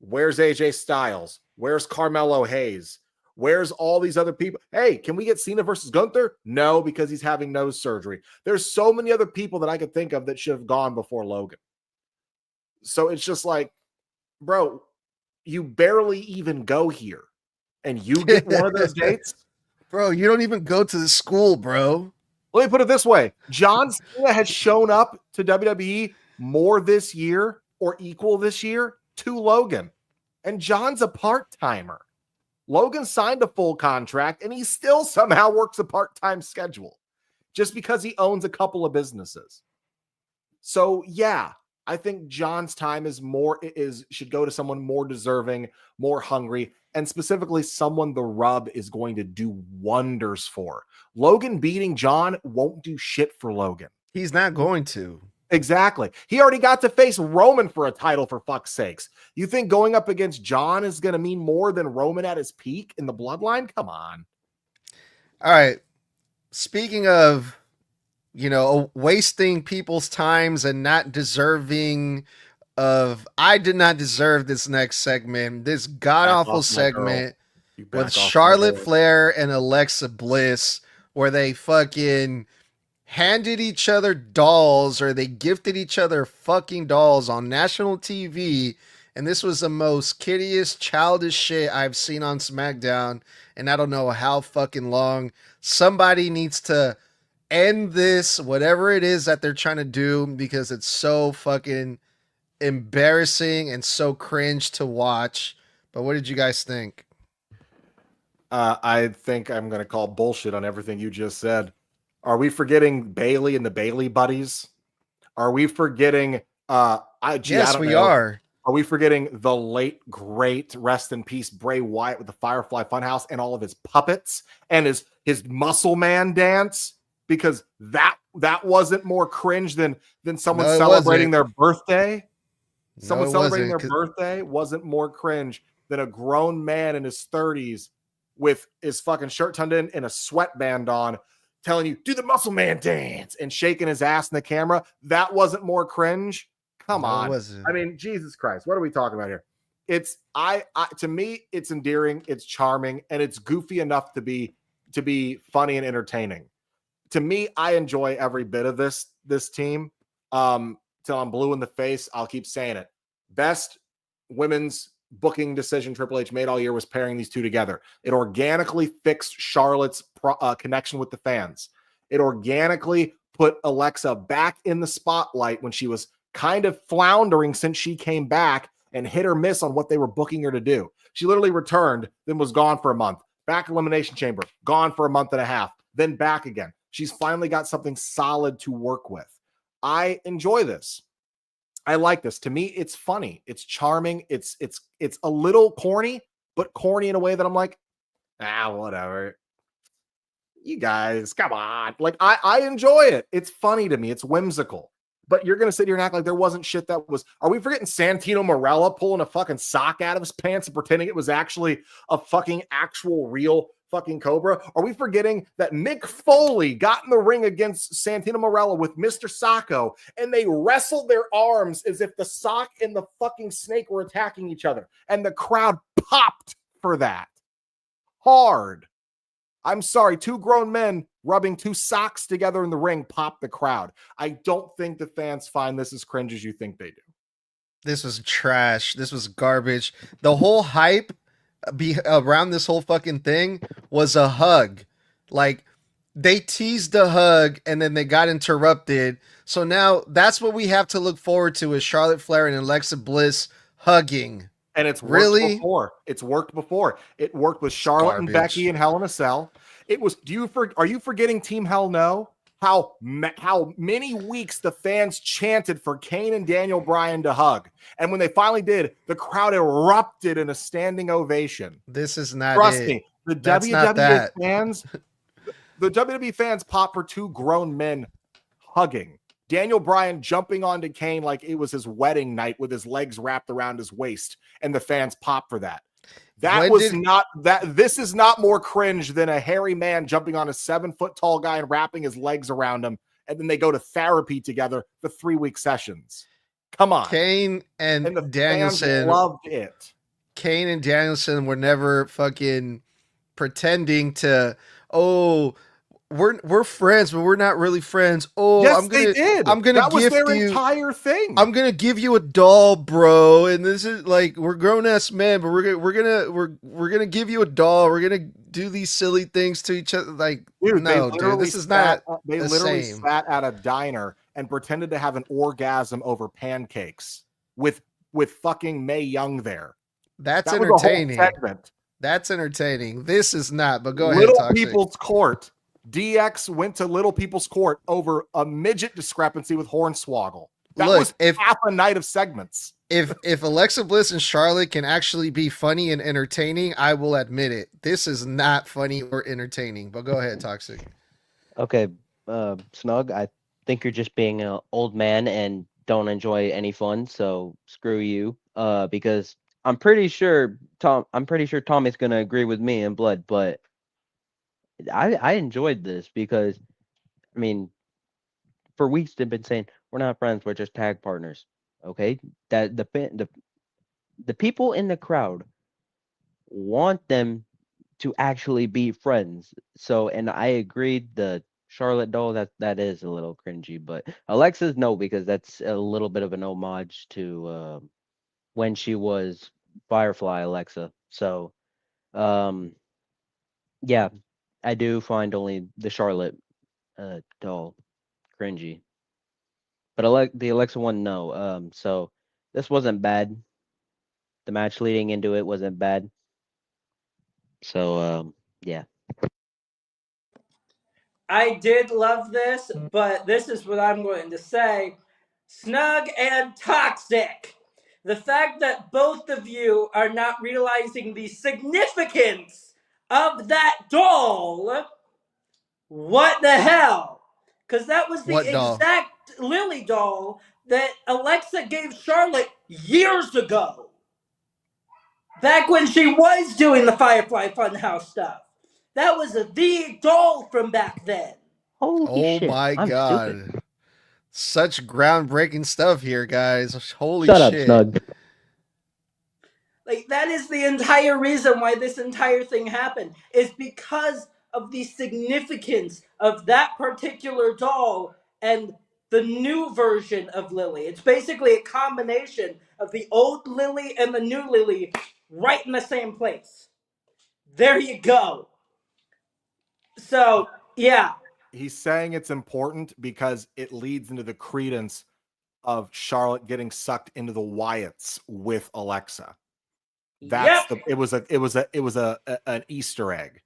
Where's AJ Styles? Where's Carmelo Hayes? Where's all these other people? Hey, can we get Cena versus Gunther? No, because he's having nose surgery. There's so many other people that I could think of that should have gone before Logan. So it's just like, bro, you barely even go here, and you get one of those dates? Bro, you don't even go to the school, bro. Let me put it this way. John Cena has shown up to WWE more this year or equal this year to Logan. And John's a part-timer. Logan signed a full contract, and he still somehow works a part-time schedule just because he owns a couple of businesses. So, yeah, I think John's time should go to someone more deserving, more hungry, and specifically someone the rub is going to do wonders for. Logan beating John won't do shit for Logan. He's not going to. Exactly. He already got to face Roman for a title, for fuck's sakes. You think going up against John is going to mean more than Roman at his peak in the bloodline? Come on. All right. Speaking of, wasting people's times and not deserving of, I did not deserve this next segment, this god-awful segment with Charlotte Flair and Alexa Bliss, where they fucking handed each other dolls, or they gifted each other fucking dolls on national TV. And this was the most kiddiest, childish shit I've seen on SmackDown, and I don't know how fucking long. Somebody needs to end this, whatever it is that they're trying to do, because it's so fucking embarrassing and so cringe to watch. But what did you guys think? I think I'm going to call bullshit on everything you just said. Are we forgetting Bailey and the Bailey buddies? Are we forgetting? I Yes, don't we know. are. Are we forgetting the late great rest in peace Bray Wyatt with the Firefly Funhouse and all of his puppets and his Muscle Man dance? Because that wasn't more cringe than someone No, it celebrating wasn't. their birthday. No, Someone it celebrating wasn't. their birthday wasn't more cringe than a grown man in his 30s with his fucking shirt tucked in and a sweatband on, telling you, do the Muscle Man dance and shaking his ass in the camera. That wasn't more cringe. Come No, it on. wasn't. I mean, Jesus Christ, what are we talking about here? It's I to me, it's endearing, it's charming, and it's goofy enough to be funny and entertaining. To me, I enjoy every bit of this team. Till I'm blue in the face, I'll keep saying it. Best women's booking decision Triple H made all year was pairing these two together. It organically fixed Charlotte's connection with the fans. It organically put Alexa back in the spotlight when she was kind of floundering since she came back and hit or miss on what they were booking her to do. She literally returned, then was gone for a month. Back Elimination Chamber, gone for a month and a half, then back again. She's finally got something solid to work with. I enjoy this. I like this. To me, it's funny. It's charming. It's a little corny, but corny in a way that I'm like, whatever. You guys, come on. Like, I enjoy it. It's funny to me. It's whimsical. But you're going to sit here and act like there wasn't shit that was. Are we forgetting Santino Marella pulling a fucking sock out of his pants and pretending it was actually a fucking actual real fucking Cobra? Are we forgetting that Mick Foley got in the ring against Santino Marella with Mr. Sacco and they wrestled their arms as if the sock and the fucking snake were attacking each other? And the crowd popped for that. Hard. I'm sorry, two grown men rubbing two socks together in the ring popped the crowd. I don't think the fans find this as cringe as you think they do. This was trash. This was garbage. The whole hype around this whole fucking thing was a hug. Like, they teased the hug and then they got interrupted. So now that's what we have to look forward to, is Charlotte Flair and Alexa Bliss hugging. And it's worked Really? before. It's worked before. It worked with Charlotte and Garbage. Becky and Hell in a Cell. It was. Are you forgetting Team Hell No? How many weeks the fans chanted for Kane and Daniel Bryan to hug, and when they finally did, the crowd erupted in a standing ovation. This is not Trust it. me, the That's not WWE that. fans, the WWE fans pop for two grown men hugging. Daniel Bryan jumping onto Kane like it was his wedding night with his legs wrapped around his waist, and the fans pop for that. This is not more cringe than a hairy man jumping on a 7-foot tall guy and wrapping his legs around him, and then they go to therapy together for 3-week sessions. Come on. Kane and the Danielson fans loved it. Kane and Danielson were never fucking pretending to, oh, we're friends, but we're not really friends. Oh, Yes, they did. I'm gonna that was gift their you entire thing. I'm gonna give you a doll, bro. And this is like, we're grown ass men, but we're gonna give you a doll. We're gonna do these silly things to each other. Like, dude, no, dude, this is not. They the literally same. sat at a diner and pretended to have an orgasm over pancakes with fucking Mae Young there. That's That was a whole entertaining. segment. That's entertaining. This is not. But go Little ahead, Toxic. People's Court. DX went to Little People's Court over a midget discrepancy with Hornswoggle. That Look, was half a night of segments. If Alexa Bliss and Charlotte can actually be funny and entertaining, I will admit it. This is not funny or entertaining. But go ahead, Toxic. Okay, Snug, I think you're just being an old man and don't enjoy any fun, so screw you. Because I'm pretty sure Tommy's gonna agree with me in blood, but I enjoyed this because, I mean, for weeks they've been saying we're not friends, we're just tag partners. Okay, that the people in the crowd want them to actually be friends. So, and I agreed, the Charlotte doll, that is a little cringy, but Alexa's no, because that's a little bit of an homage to when she was Firefly Alexa. So, yeah, I do find only the Charlotte Dull, cringy. But the Alexa one, no. So this wasn't bad. The match leading into it wasn't bad. So yeah. I did love this, but this is what I'm going to say. Snug and toxic. The fact that both of you are not realizing the significance of that doll. What the hell? Because that was the What doll? exact Lily doll that Alexa gave Charlotte years ago. Back when she was doing the Firefly Funhouse stuff. That was the doll from back then. Holy Oh shit! my I'm stupid. god. Such groundbreaking stuff here, guys. Holy Shut up, shit. Snug. Like, that is the entire reason why this entire thing happened, is because of the significance of that particular doll and the new version of Lily. It's basically a combination of the old Lily and the new Lily right in the same place. There you go. So, yeah. He's saying it's important because it leads into the credence of Charlotte getting sucked into the Wyatts with Alexa. That's Yep. it was an Easter egg.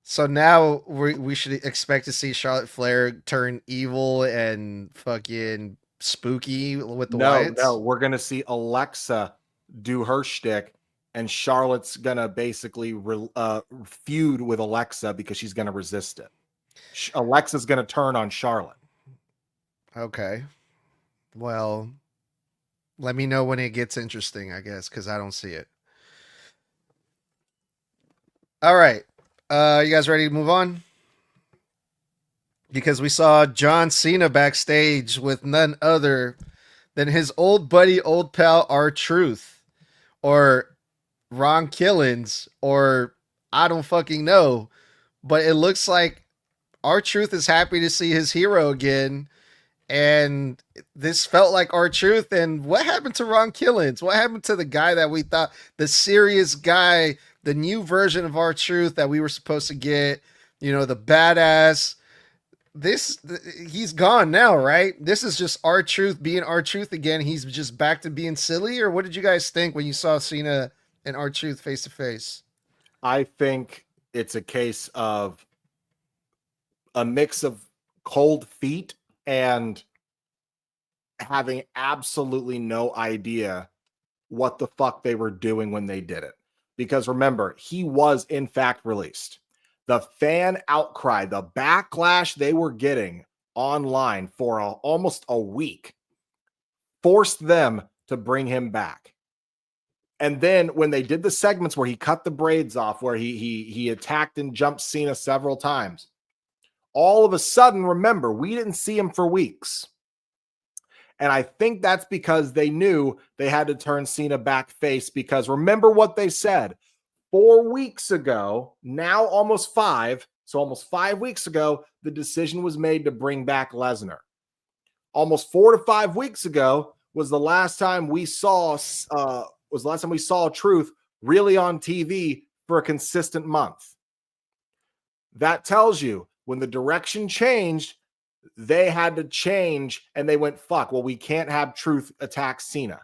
So now we should expect to see Charlotte Flair turn evil and fucking spooky with the Wyatts? No, we're gonna see Alexa do her shtick, and Charlotte's gonna basically feud with Alexa because she's gonna resist it. Alexa's gonna turn on Charlotte. Okay. Well, let me know when it gets interesting, I guess, because I don't see it. All right. You guys ready to move on? Because we saw John Cena backstage with none other than his old buddy, old pal, R-Truth, or Ron Killings, or I don't fucking know. But it looks like R-Truth is happy to see his hero again. And this felt like R-Truth. And what happened to Ron Killings? What happened to the guy that we thought, the serious guy, the new version of R-Truth that we were supposed to get, you know, the badass? He's gone now, right? This is just R-Truth being R-Truth again. He's just back to being silly. Or what did you guys think when you saw Cena and R-Truth face to face? I think it's a case of a mix of cold feet and having absolutely no idea what the fuck they were doing when they did it. Because remember, he was in fact released. The fan outcry, the backlash they were getting online for almost a week forced them to bring him back. And then when they did the segments where he cut the braids off, where he attacked and jumped Cena several times, all of a sudden, remember, we didn't see him for weeks. And I think that's because they knew they had to turn Cena back face, because remember what they said 4 weeks ago, now almost 5. So almost 5 weeks ago, the decision was made to bring back Lesnar. Almost 4 to 5 weeks ago was the last time we saw Truth really on TV for a consistent month. That tells you when the direction changed, they had to change, and they went, fuck, well, we can't have Truth attack Cena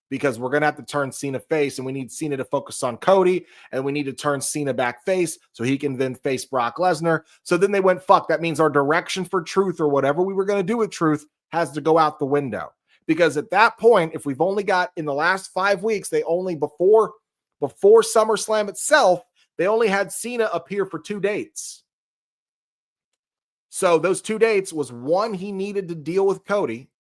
because we're going to have to turn Cena face, and we need Cena to focus on Cody, and we need to turn Cena back face so he can then face Brock Lesnar. So then they went, fuck, that means our direction for Truth or whatever we were going to do with Truth has to go out the window. Because at that point, if we've only got in the last 5 weeks, they only before SummerSlam itself, they only had Cena appear for 2 dates. So those 2 dates was 1, he needed to deal with Cody,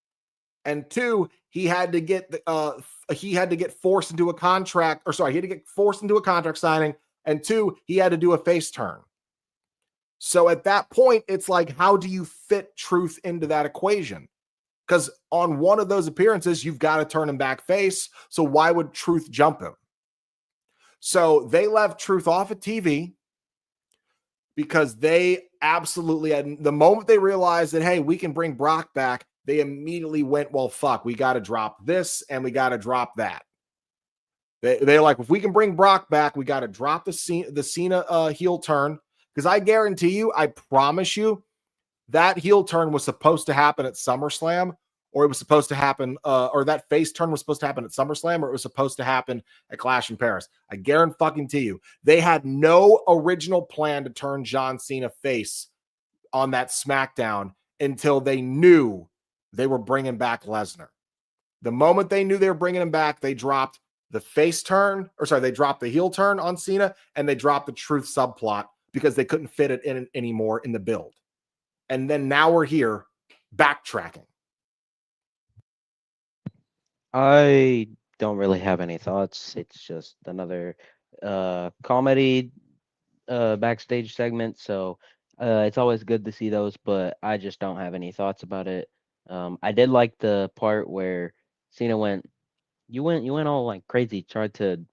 and 2, he had to get forced into a contract, or sorry, he had to get forced into a contract signing, and 2, he had to do a face turn. So at that point, it's like, how do you fit Truth into that equation? Because on one of those appearances, you've got to turn him back face. So why would Truth jump him? So they left Truth off of TV because they absolutely had, the moment they realized that, hey, we can bring Brock back, they immediately went, well, fuck, we got to drop this and we got to drop that. They're like, if we can bring Brock back, we got to drop the Cena heel turn, Because I guarantee you, I promise you, that heel turn was supposed to happen at SummerSlam, or it was supposed to happen, or that face turn was supposed to happen at SummerSlam, or it was supposed to happen at Clash in Paris. I guarantee you, they had no original plan to turn John Cena face on that SmackDown until they knew they were bringing back Lesnar. The moment they knew they were bringing him back, they dropped the face turn, they dropped the heel turn on Cena, and they dropped the truth subplot because they couldn't fit it in anymore in the build. And then now we're here backtracking. I don't really have any thoughts. It's just another comedy backstage segment, so it's always good to see those, but I just don't have any thoughts about it. I did like the part where Cena you went all like crazy, tried to,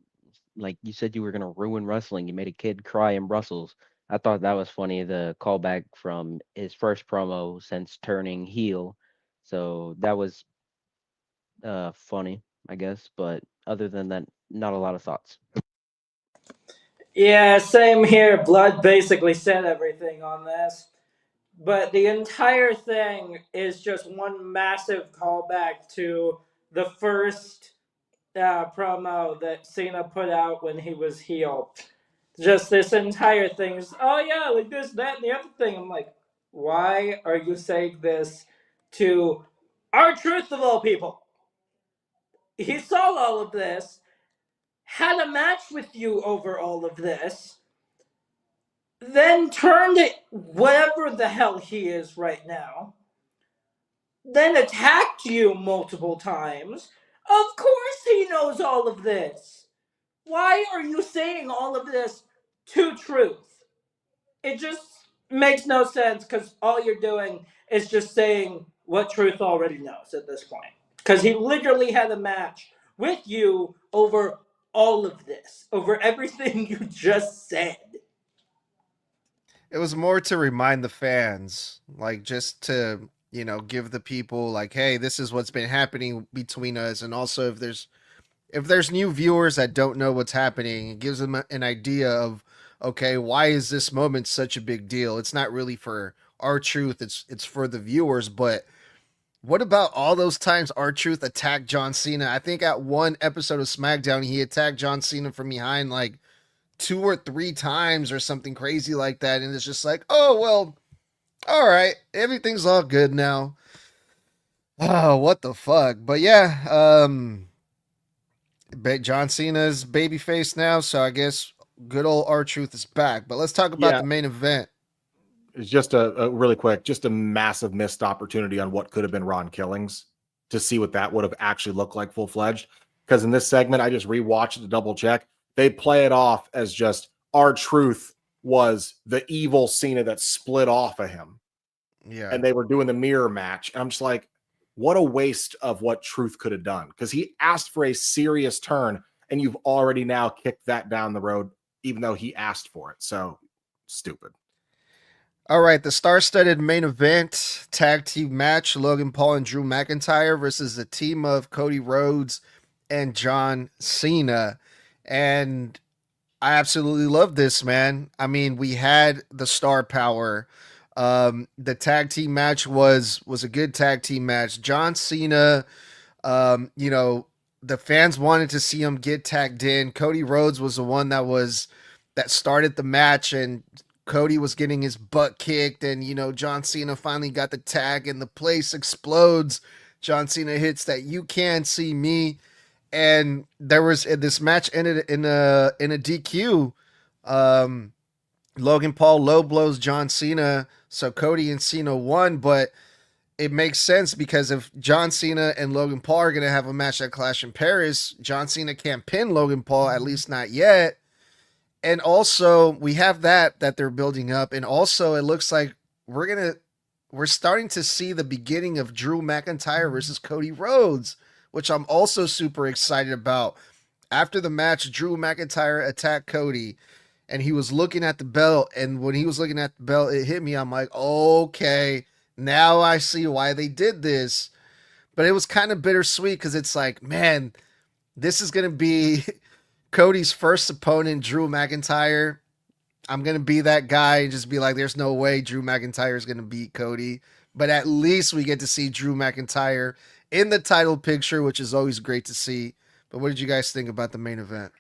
like, you said you were gonna ruin wrestling. You made a kid cry in Brussels. I thought that was funny, the callback from his first promo since turning heel. So that was funny, I guess. But other than that, not a lot of thoughts. Yeah, same here. Blood basically said everything on this. But the entire thing is just one massive callback to the first promo that Cena put out when he was heel. Just this entire thing is, oh yeah, like this, that, and the other thing. I'm like, why are you saying this to R-Truth of all people? He saw all of this, had a match with you over all of this, then turned it whatever the hell he is right now, then attacked you multiple times. Of course he knows all of this. Why are you saying all of this to Truth? It just makes no sense because all you're doing is just saying what Truth already knows at this point. Because he literally had a match with you over all of this, over everything you just said. It was more to remind the fans, like just to, give the people like, hey, this is what's been happening between us. And also if there's new viewers that don't know what's happening, it gives them an idea of, okay, why is this moment such a big deal? It's not really for R-Truth, it's for the viewers. But what about all those times R-Truth attacked John Cena? I think at one episode of SmackDown, he attacked John Cena from behind like 2 or 3 times or something crazy like that. And it's just like, oh, well, all right, everything's all good now. Oh, what the fuck? But yeah, John Cena's babyface now, so I guess good old R-Truth is back. But let's talk about the main event. It's just a really quick, just a massive missed opportunity on what could have been Ron Killings to see what that would have actually looked like full-fledged. Because in this segment, I just rewatched it to double check. They play it off as just R-Truth was the evil Cena that split off of him. Yeah. And they were doing the mirror match. And I'm just like, what a waste of what Truth could have done. Because he asked for a serious turn, and you've already now kicked that down the road, even though he asked for it. So stupid. All right, the star-studded main event tag team match: Logan Paul and Drew McIntyre versus the team of Cody Rhodes and John Cena. And I absolutely love this, man. I mean, we had the star power. The tag team match was a good tag team match. John Cena, the fans wanted to see him get tagged in. Cody Rhodes was the one that started the match, and Cody was getting his butt kicked, and John Cena finally got the tag, and the place explodes. John Cena hits that "You Can't See Me," and this match ended in a DQ. Logan Paul low blows John Cena, so Cody and Cena won. But it makes sense because if John Cena and Logan Paul are gonna have a match at Clash in Paris, John Cena can't pin Logan Paul, at least not yet. And also we have that they're building up, and also it looks like we're starting to see the beginning of Drew McIntyre versus Cody Rhodes, which I'm also super excited about. After the match, Drew McIntyre attacked Cody, and he was looking at the belt, and when he was looking at the belt, it hit me. I'm like, okay, now I see why they did this. But it was kind of bittersweet because it's like, man, this is going to be Cody's first opponent, Drew McIntyre. I'm gonna be that guy and just be like, "There's no way Drew McIntyre is gonna beat Cody." But at least we get to see Drew McIntyre in the title picture, which is always great to see. But what did you guys think about the main event?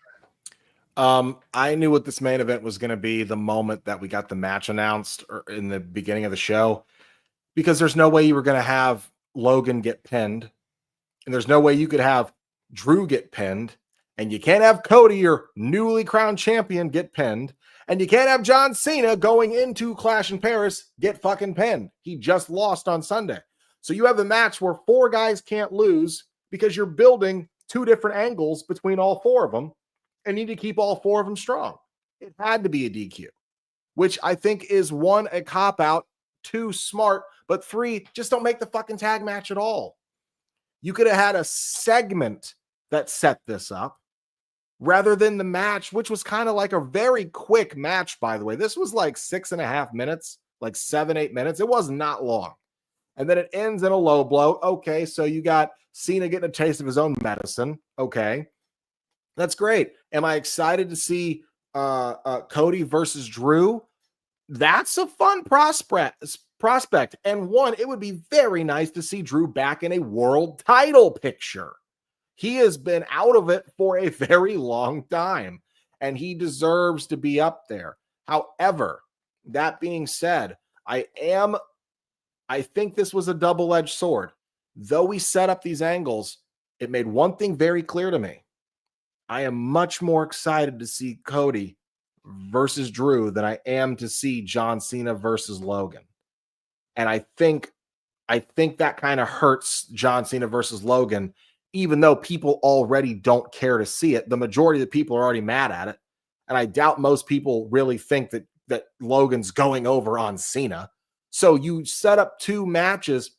I knew what this main event was going to be the moment that we got the match announced or in the beginning of the show, because there's no way you were going to have Logan get pinned, and there's no way you could have Drew get pinned, and you can't have Cody, your newly crowned champion, get pinned, and you can't have John Cena going into Clash in Paris get fucking pinned. He just lost on Sunday. So you have the match where 4 guys can't lose because you're building 2 different angles between all 4 of them and need to keep all 4 of them strong. It had to be a DQ, which I think is 1, a cop out, 2, smart, but 3, just don't make the fucking tag match at all. You could have had a segment that set this up rather than the match, which was kind of like a very quick match, by the way. This was like 6.5 minutes, like 7-8 minutes. It was not long. And then it ends in a low blow. Okay, so you got Cena getting a taste of his own medicine. Okay, that's great. Am I excited to see Cody versus Drew? That's a fun prospect. And one, it would be very nice to see Drew back in a world title picture. He has been out of it for a very long time, and he deserves to be up there. However, that being said, I think this was a double-edged sword. Though we set up these angles, it made one thing very clear to me. I am much more excited to see Cody versus Drew than I am to see John Cena versus Logan. And I think that kind of hurts John Cena versus Logan, even though people already don't care to see it. The majority of the people are already mad at it. And I doubt most people really think that Logan's going over on Cena. So you set up 2 matches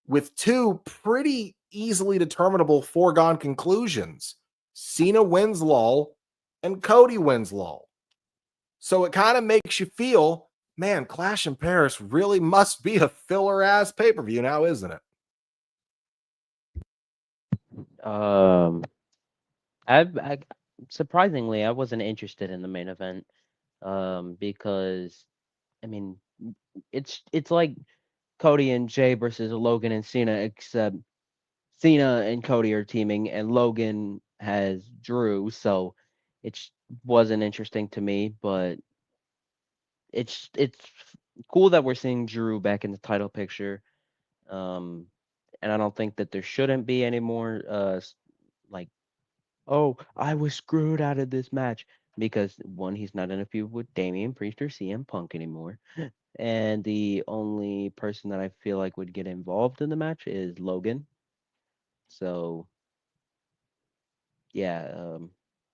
with 2 pretty easily determinable foregone conclusions. Cena wins lull and Cody wins lull. So it kind of makes you feel, man, Clash in Paris really must be a filler-ass pay-per-view now, isn't it? I surprisingly I wasn't interested in the main event, because I mean it's like Cody and Jay versus Logan and Cena, except Cena and Cody are teaming and Logan has Drew, so it wasn't interesting to me, but it's cool that we're seeing Drew back in the title picture. Um, and I don't think that there shouldn't be any more like, oh, I was screwed out of this match, because one, he's not in a feud with Damian Priest or CM Punk anymore. And the only person that I feel like would get involved in the match is Logan. So yeah,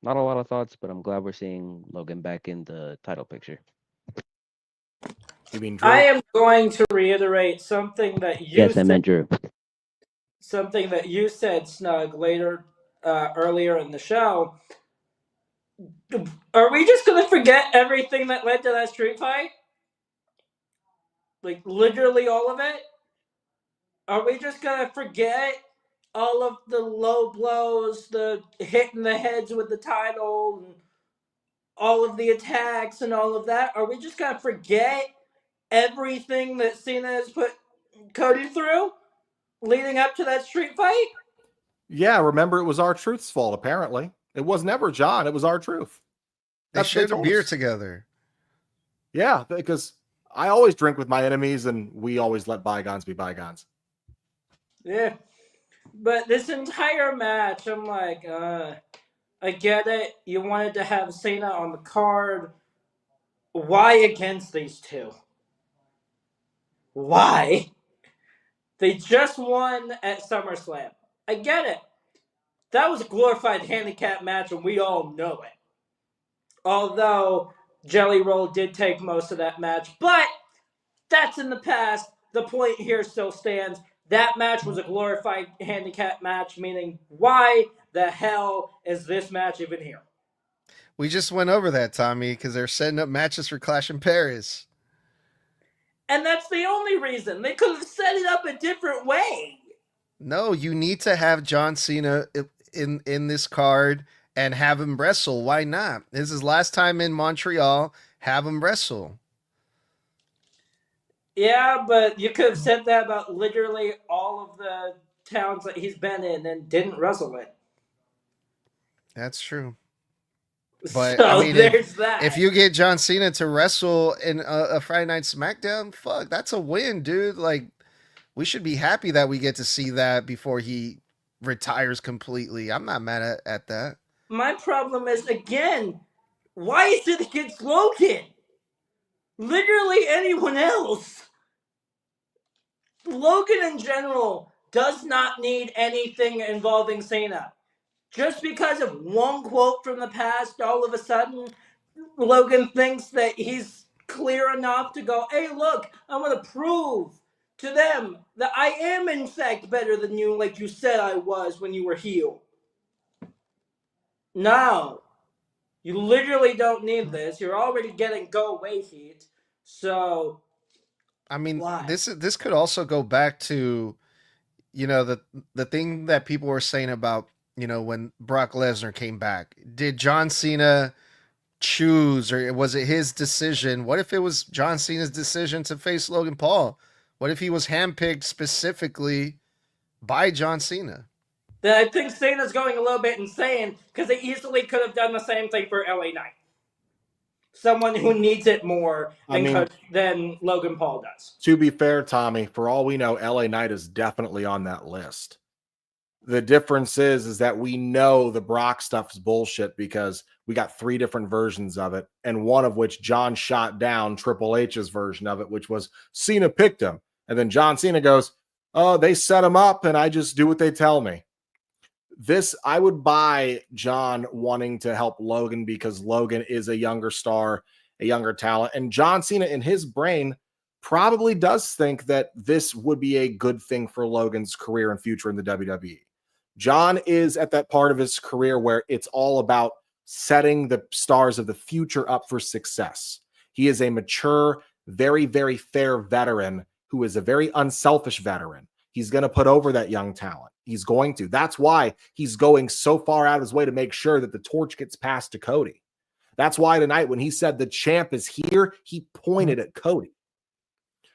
not a lot of thoughts, but I'm glad we're seeing Logan back in the title picture. You mean Drew? I am going to reiterate something that you Yes, I said. meant Drew. Something that you said, Snug, earlier in the show. Are we just gonna forget everything that led to that street fight? Like literally all of it? Are we just gonna forget all of the low blows, the hitting the heads with the title, and all of the attacks and all of that? Are we just gonna forget everything that Cena has put Cody through leading up to that street fight? Yeah, remember it was R-Truth's fault, apparently. It was never John, it was R-Truth. They That's what shared a told beer us. together. Yeah, because I always drink with my enemies and we always let bygones be bygones. Yeah. But this entire match, I'm like, I get it. You wanted to have Cena on the card. Why against these 2? Why? They just won at SummerSlam. I get it. That was a glorified handicap match, and we all know it. Although Jelly Roll did take most of that match, but that's in the past. The point here still stands. That match was a glorified handicap match, meaning why the hell is this match even here? We just went over that, Tommy, because they're setting up matches for Clash in Paris. And that's the only reason. They could have set it up a different way. No, you need to have John Cena in this card and have him wrestle. Why not? This is his last time in Montreal. have him wrestle. Yeah, but you could have said that about literally all of the towns that he's been in and didn't wrestle it. That's true. But I So mean, there's if that. you get John Cena to wrestle in a Friday Night Smackdown, fuck, that's a win, dude. Like, we should be happy that we get to see that before he retires completely. I'm not mad at that. My problem is, again, why is it against Logan? Literally anyone else. Logan in general does not need anything involving Cena. Just because of one quote from the past, all of a sudden, Logan thinks that he's clear enough to go, hey, look, I'm going to prove to them that I am, in fact, better than you, like you said I was when you were heel. No. You literally don't need this. You're already getting go away heat. So, I mean, why? this could also go back to, you know, the thing that people were saying about, you know, when Brock Lesnar came back. Did John Cena choose, or was it his decision? What if it was John Cena's decision to face Logan Paul? What if he was handpicked specifically by John Cena? Then I think Cena's going a little bit insane because they easily could have done the same thing for LA Knight. Someone who needs it more than Logan Paul does. To be fair, Tommy, for all we know, LA Knight is definitely on that list. The difference is that we know the Brock stuff is bullshit because we got 3 different versions of it, and one of which John shot down Triple H's version of it, which was Cena picked him. And then John Cena goes, oh, they set him up and I just do what they tell me. This, I would buy John wanting to help Logan because Logan is a younger star, a younger talent. And John Cena in his brain probably does think that this would be a good thing for Logan's career and future in the WWE. John is at that part of his career where it's all about setting the stars of the future up for success. He is a mature, very, very fair veteran who is a very unselfish veteran. He's going to put over that young talent. He's going to. That's why he's going so far out of his way to make sure that the torch gets passed to Cody. That's why tonight when he said the champ is here, he pointed at Cody.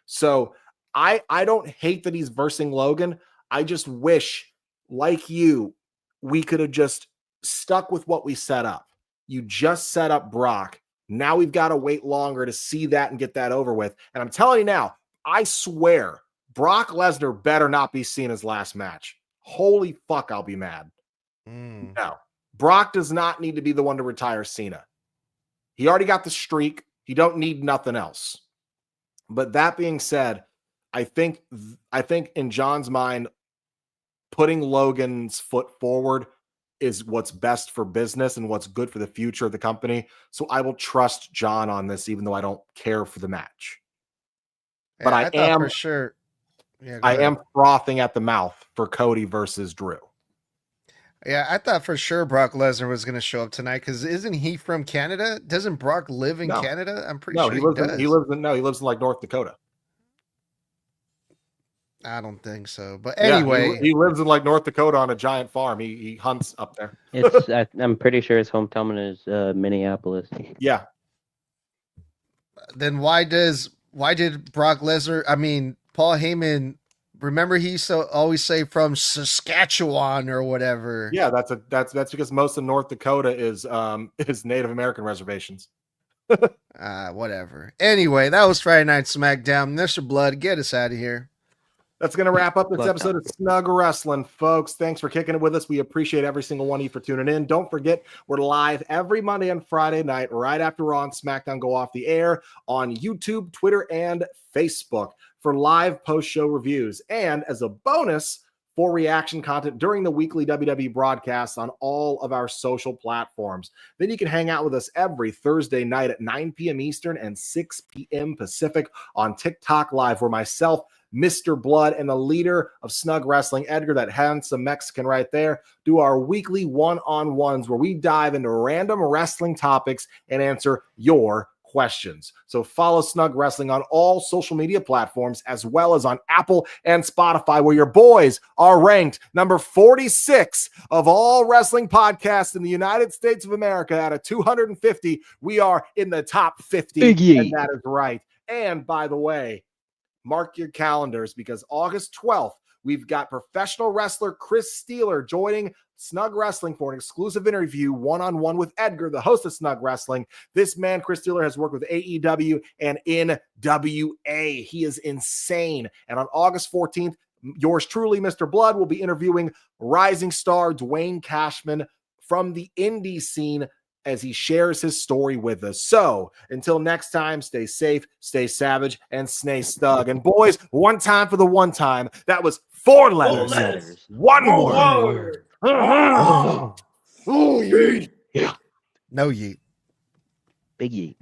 So I don't hate that he's versing Logan. I just wish, like you, we could have just stuck with what we set up. You just set up Brock. Now we've got to wait longer to see that and get that over with. And I'm telling you now, I swear, Brock Lesnar better not be Cena's last match. Holy fuck, I'll be mad. No. Brock does not need to be the one to retire Cena. He already got the streak. He don't need nothing else. But that being said, I think in John's mind, putting Logan's foot forward is what's best for business and what's good for the future of the company. So I will trust John on this, even though I don't care for the match. Yeah, But I thought for sure. Yeah, I am frothing at the mouth for Cody versus Drew. Yeah, I thought for sure Brock Lesnar was going to show up tonight because isn't he from Canada? Doesn't Brock live in Canada? I'm pretty sure he does. He lives in like North Dakota. I don't think so. But anyway, yeah, he lives in like North Dakota on a giant farm. He hunts up there. I'm pretty sure his hometown is Minneapolis. Yeah. Then why did Brock Lesnar? I mean, Paul Heyman. Remember, he used to always say from Saskatchewan or whatever. Yeah, that's because most of North Dakota is Native American reservations. Whatever. Anyway, that was Friday Night Smackdown. Mr. Blood, get us out of here. That's going to wrap up this episode of Snug Wrestling, folks. Thanks for kicking it with us. We appreciate every single one of you for tuning in. Don't forget, we're live every Monday and Friday night, right after Raw and SmackDown go off the air on YouTube, Twitter, and Facebook for live post-show reviews. And as a bonus, for reaction content during the weekly WWE broadcasts on all of our social platforms. Then you can hang out with us every Thursday night at 9 p.m. Eastern and 6 p.m. Pacific on TikTok Live, where myself, Mr. Blood, and the leader of Snug Wrestling, Edgar, that handsome Mexican right there, do our weekly one-on-ones where we dive into random wrestling topics and answer your questions. So follow Snug Wrestling on all social media platforms, as well as on Apple and Spotify, where your boys are ranked number 46 of all wrestling podcasts in the United States of America. Out of 250, we are in the top 50. Big yeet. And that is right. And by the way, mark your calendars, because August 12th, we've got professional wrestler Chris Steeler joining Snug Wrestling for an exclusive interview one-on-one with Edgar, the host of Snug Wrestling. This man, Chris Steeler, has worked with AEW and NWA. He is insane. And on August 14th, yours truly, Mr. Blood, will be interviewing rising star Dwayne Cashman from the indie scene as he shares his story with us. So until next time, stay safe, stay savage, and stay snug. And boys, one time for the one time. That was 4 letters. One word. Oh, Oh, yeet. yeah. No yeet. Big yeet.